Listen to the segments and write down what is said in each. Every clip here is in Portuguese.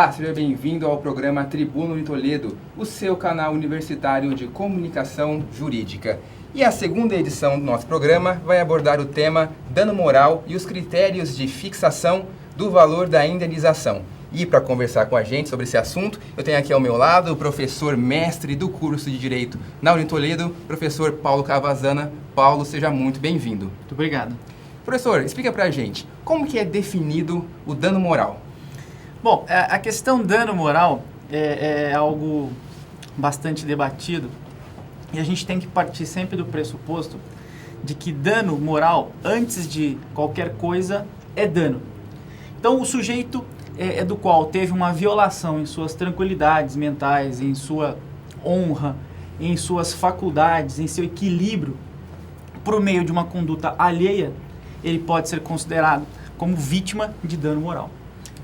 Olá, seja bem-vindo ao programa Tribuno de Toledo, o seu canal universitário de comunicação jurídica. E a segunda edição do nosso programa vai abordar o tema dano moral e os critérios de fixação do valor da indenização. E para conversar com a gente sobre esse assunto, eu tenho aqui ao meu lado o professor mestre do curso de Direito na Unitoledo, professor Paulo Cavazana. Paulo, seja muito bem-vindo. Muito obrigado. Professor, explica para a gente, como que é definido o dano moral? Bom, a questão dano moral é algo bastante debatido e a gente tem que partir sempre do pressuposto de que dano moral, antes de qualquer coisa, é dano. Então, o sujeito do qual teve uma violação em suas tranquilidades mentais, em sua honra, em suas faculdades, em seu equilíbrio, por meio de uma conduta alheia, ele pode ser considerado como vítima de dano moral.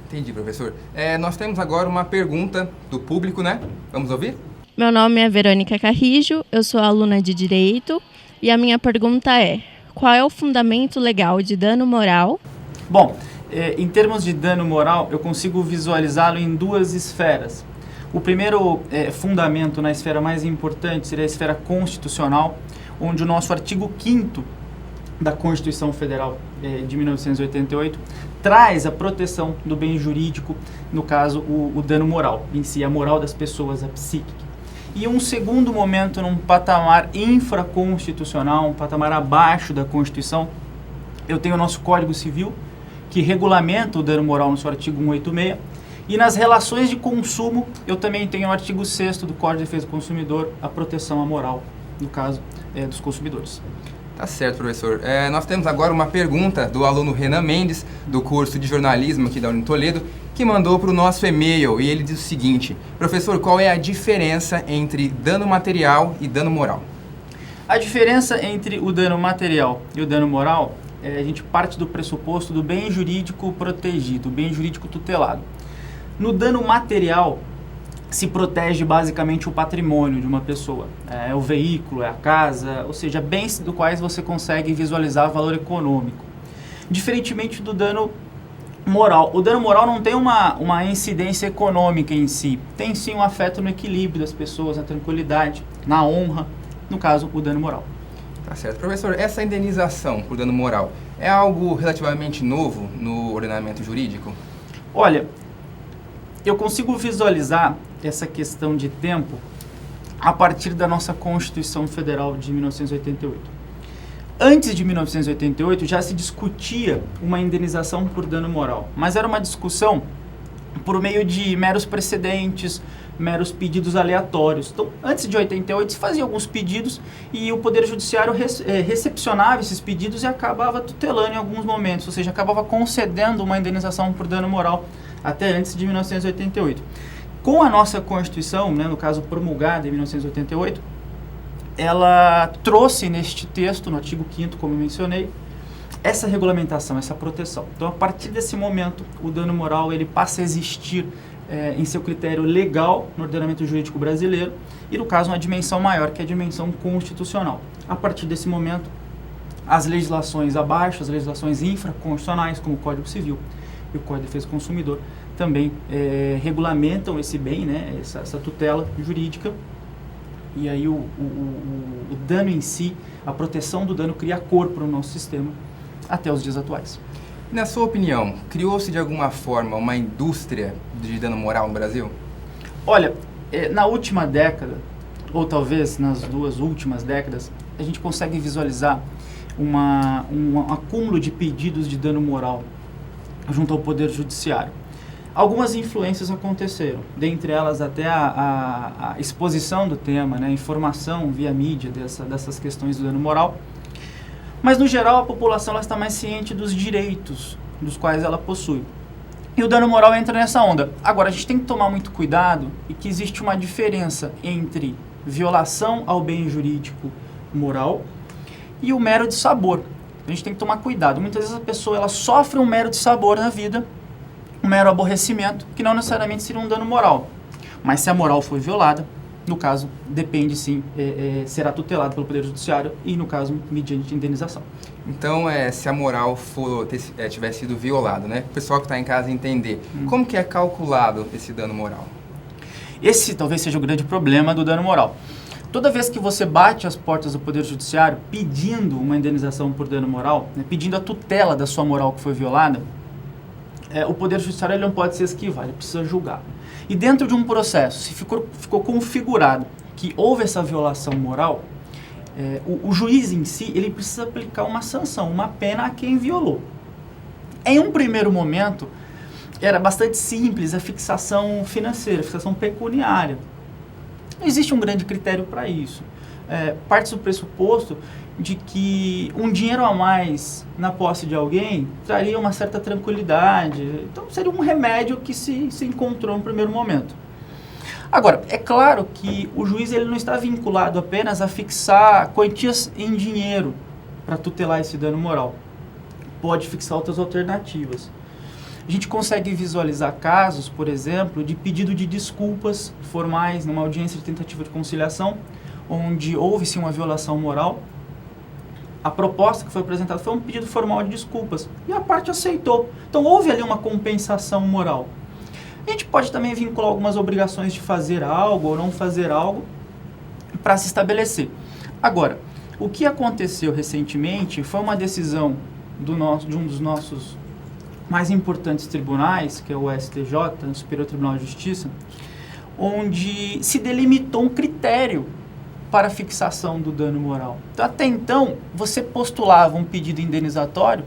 Entendi, professor. Nós temos agora uma pergunta do público, né? Vamos ouvir? Meu nome é Verônica Carrijo, eu sou aluna de Direito e a minha pergunta é: qual é o fundamento legal de dano moral? Bom, em termos de dano moral, eu consigo visualizá-lo em duas esferas. O primeiro fundamento, na esfera mais importante, seria a esfera constitucional, onde o nosso artigo 5º da Constituição Federal de 1988 traz a proteção do bem jurídico, no caso o dano moral, em si, a moral das pessoas, a psíquica. E um segundo momento, num patamar infraconstitucional, um patamar abaixo da Constituição, eu tenho o nosso Código Civil, que regulamenta o dano moral no seu artigo 186, e nas relações de consumo, eu também tenho o artigo 6º do Código de Defesa do Consumidor, a proteção à moral, no caso dos consumidores. Tá certo, professor. Nós temos agora uma pergunta do aluno Renan Mendes, do curso de jornalismo aqui da Unitoledo, que mandou para o nosso e-mail e ele diz o seguinte: professor, qual é a diferença entre dano material e dano moral? A diferença entre o dano material e o dano moral, a gente parte do pressuposto do bem jurídico protegido, o bem jurídico tutelado. No dano material, se protege basicamente o patrimônio de uma pessoa. É o veículo, é a casa, ou seja, bens do quais você consegue visualizar valor econômico. Diferentemente do dano moral. O dano moral não tem uma incidência econômica em si. Tem sim um afeto no equilíbrio das pessoas, na tranquilidade, na honra, no caso, o dano moral. Tá certo. Professor, essa indenização por dano moral é algo relativamente novo no ordenamento jurídico? Olha, eu consigo visualizar essa questão de tempo a partir da nossa Constituição Federal de 1988. Antes de 1988 já se discutia uma indenização por dano moral, mas era uma discussão por meio de meros precedentes, meros pedidos aleatórios. Então, antes de 88 se fazia alguns pedidos e o Poder Judiciário recepcionava esses pedidos e acabava tutelando em alguns momentos, ou seja, acabava concedendo uma indenização por dano moral até antes de 1988. Com a nossa Constituição, né, no caso promulgada em 1988, ela trouxe neste texto, no artigo 5º, como eu mencionei, essa regulamentação, essa proteção. Então, a partir desse momento, o dano moral ele passa a existir em seu critério legal no ordenamento jurídico brasileiro e, no caso, uma dimensão maior, que é a dimensão constitucional. A partir desse momento, as legislações abaixo, as legislações infraconstitucionais, como o Código Civil e o Código de Defesa do Consumidor, também regulamentam esse bem, né, essa tutela jurídica, e aí o dano em si, a proteção do dano cria corpo no nosso sistema até os dias atuais. Na sua opinião, criou-se de alguma forma uma indústria de dano moral no Brasil? Olha, na última década, ou talvez nas duas últimas décadas, a gente consegue visualizar um acúmulo de pedidos de dano moral junto ao Poder Judiciário. Algumas influências aconteceram, dentre elas até a exposição do tema, né, a informação via mídia dessas questões do dano moral. Mas, no geral, a população ela está mais ciente dos direitos dos quais ela possui. E o dano moral entra nessa onda. Agora, a gente tem que tomar muito cuidado e que existe uma diferença entre violação ao bem jurídico moral e o mero dissabor. A gente tem que tomar cuidado. Muitas vezes a pessoa ela sofre um mero dissabor na vida, um mero aborrecimento, que não necessariamente seria um dano moral. Mas se a moral foi violada, no caso, depende sim, será tutelado pelo Poder Judiciário e, no caso, mediante indenização. Então, se a moral tiver sido violada, né? O pessoal que está em casa entender, como que é calculado esse dano moral? Esse talvez seja o grande problema do dano moral. Toda vez que você bate as portas do Poder Judiciário pedindo uma indenização por dano moral, né, pedindo a tutela da sua moral que foi violada, o Poder Judiciário ele não pode se esquivar, ele precisa julgar. E dentro de um processo, se ficou configurado que houve essa violação moral, o juiz em si ele precisa aplicar uma sanção, uma pena a quem violou. Em um primeiro momento, era bastante simples a fixação financeira, a fixação pecuniária. Não existe um grande critério para isso. Parte do pressuposto de que um dinheiro a mais na posse de alguém traria uma certa tranquilidade. Então, seria um remédio que se encontrou no primeiro momento. Agora, é claro que o juiz ele não está vinculado apenas a fixar quantias em dinheiro para tutelar esse dano moral. Pode fixar outras alternativas. A gente consegue visualizar casos, por exemplo, de pedido de desculpas formais numa audiência de tentativa de conciliação, onde houve-se uma violação moral. A proposta que foi apresentada foi um pedido formal de desculpas e a parte aceitou. Então, houve ali uma compensação moral. A gente pode também vincular algumas obrigações de fazer algo ou não fazer algo para se estabelecer. Agora, o que aconteceu recentemente foi uma decisão de um dos nossos mais importantes tribunais, que é o STJ, o Superior Tribunal de Justiça, onde se delimitou um critério para a fixação do dano moral. Então, até então, você postulava um pedido indenizatório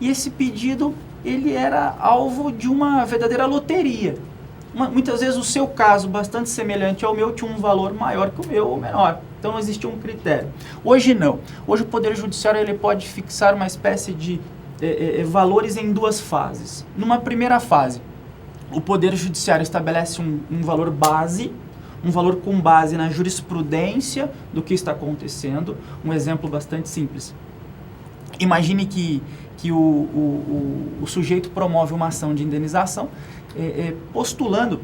e esse pedido ele era alvo de uma verdadeira loteria. Muitas vezes o seu caso, bastante semelhante ao meu, tinha um valor maior que o meu ou menor. Então, não existia um critério. Hoje não. Hoje o Poder Judiciário ele pode fixar uma espécie de valores em duas fases. Numa primeira fase, o Poder Judiciário estabelece um valor base, um valor com base na jurisprudência do que está acontecendo. Um exemplo bastante simples. Imagine que o sujeito promove uma ação de indenização postulando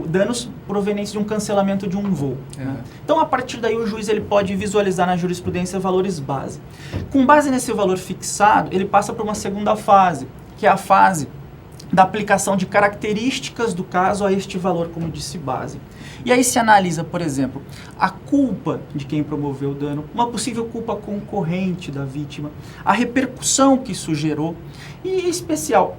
danos provenientes de um cancelamento de um voo. Né? Então, a partir daí, o juiz ele pode visualizar na jurisprudência valores base. Com base nesse valor fixado, ele passa para uma segunda fase, que é a fase da aplicação de características do caso a este valor, como disse, base. E aí se analisa, por exemplo, a culpa de quem promoveu o dano, uma possível culpa concorrente da vítima, a repercussão que isso gerou e, em especial,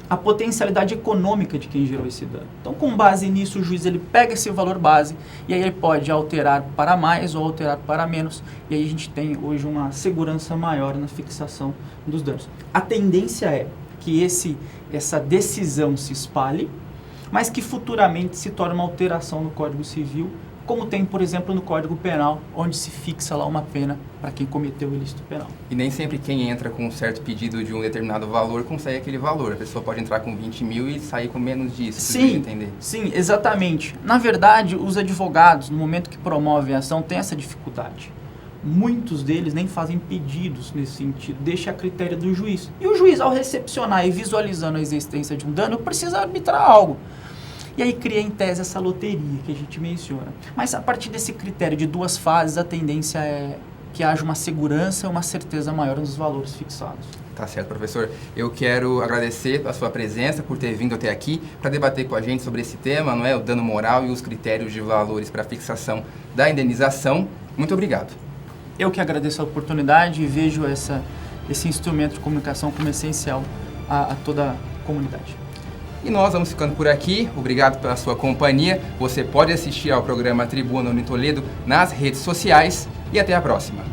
a potencialidade econômica de quem gerou esse dano. Então, com base nisso, o juiz ele pega esse valor base e aí ele pode alterar para mais ou alterar para menos. E aí a gente tem hoje uma segurança maior na fixação dos danos. A tendência é que essa decisão se espalhe, mas que futuramente se torne uma alteração no Código Civil, como tem, por exemplo, no Código Penal, onde se fixa lá uma pena para quem cometeu o ilícito penal. E nem sempre quem entra com um certo pedido de um determinado valor consegue aquele valor. A pessoa pode entrar com 20 mil e sair com menos disso. Sim, entender. Sim, exatamente. Na verdade, os advogados, no momento que promovem a ação, têm essa dificuldade. Muitos deles nem fazem pedidos nesse sentido, deixa a critério do juiz. E o juiz, ao recepcionar e visualizando a existência de um dano, precisa arbitrar algo. E aí cria em tese essa loteria que a gente menciona. Mas a partir desse critério de duas fases, a tendência é que haja uma segurança e uma certeza maior nos valores fixados. Tá certo, professor. Eu quero agradecer a sua presença por ter vindo até aqui para debater com a gente sobre esse tema, não é? O dano moral e os critérios de valores para fixação da indenização. Muito obrigado. Eu que agradeço a oportunidade e vejo esse instrumento de comunicação como essencial a toda a comunidade. E nós vamos ficando por aqui. Obrigado pela sua companhia. Você pode assistir ao programa Tribuna Unitoledo nas redes sociais e até a próxima.